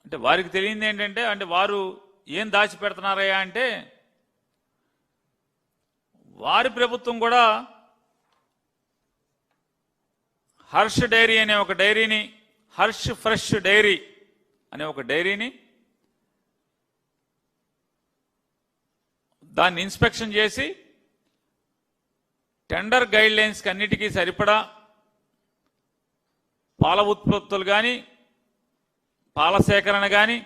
అంటే వారికి తెలియంది ఏంటంటే అంటే వారు ఏం దాచిపెడుతున్నారయ్యా అంటే వారి ప్రభుత్వం కూడా హర్ష్ డైరీ అనే ఒక డైరీని, హర్ష్ ఫ్రెష్ డైరీ అనే ఒక డైరీని దాన్ని ఇన్స్పెక్షన్ చేసి టెండర్ గైడ్ లైన్స్ అన్నిటికీ సరిపడా పాల ఉత్పత్తులు కానీ, పాల సేకరణ కానీ,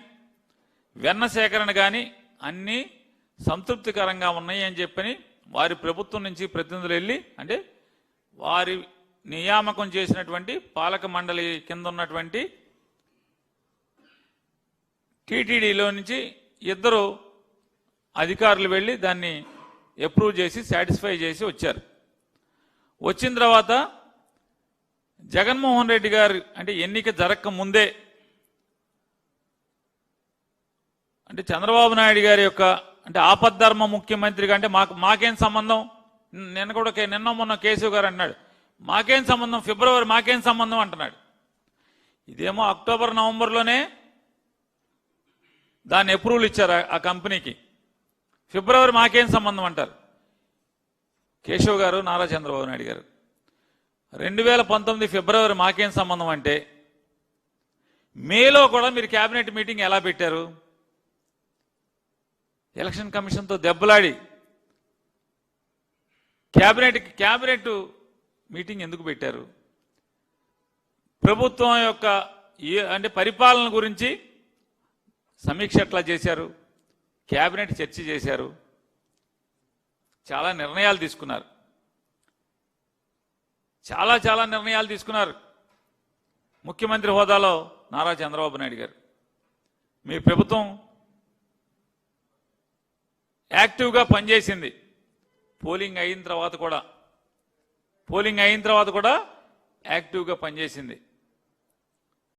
వెన్న సేకరణ కానీ అన్నీ సంతృప్తికరంగా ఉన్నాయి అని చెప్పని వారి ప్రభుత్వం నుంచి ప్రతినిధులు వెళ్ళి అంటే వారి నియామకం చేసినటువంటి పాలక మండలి కింద ఉన్నటువంటి టీటీడీలో నుంచి ఇద్దరు అధికారులు వెళ్ళి దాన్ని అప్రూవ్ చేసి సాటిస్ఫై చేసి వచ్చారు. వచ్చిన తర్వాత జగన్మోహన్ రెడ్డి గారు అంటే ఎన్నిక జరగక ముందే అంటే చంద్రబాబు నాయుడు గారి యొక్క అంటే ఆపద్ధర్మ ముఖ్యమంత్రిగా అంటే మాకేం సంబంధం, నిన్న మొన్న కేశవ్ గారు అన్నాడు మాకేం సంబంధం, ఫిబ్రవరి మాకేం సంబంధం అంటున్నాడు. ఇదేమో అక్టోబర్ నవంబర్లోనే దాన్ని అప్రూవల్ ఇచ్చారు ఆ కంపెనీకి, ఫిబ్రవరి మాకేం సంబంధం అంటారు కేశవ్ గారు, నారా చంద్రబాబు నాయుడు గారు. 2019 ఫిబ్రవరి మాకేం సంబంధం అంటే మేలో కూడా మీరు కేబినెట్ మీటింగ్ ఎలా పెట్టారు? ఎలక్షన్ కమిషన్తో దెబ్బలాడి కేబినెట్ మీటింగ్ ఎందుకు పెట్టారు? ప్రభుత్వం యొక్క అంటే పరిపాలన గురించి సమీక్ష ఎట్లా చేశారు? కేబినెట్ చర్చ చేశారు, చాలా నిర్ణయాలు తీసుకున్నారు, చాలా నిర్ణయాలు తీసుకున్నారు. ముఖ్యమంత్రి హోదాలో నారా చంద్రబాబు నాయుడు గారు మీ ప్రభుత్వం యాక్టివ్గా పనిచేసింది. పోలింగ్ అయిన తర్వాత కూడా యాక్టివ్గా పనిచేసింది.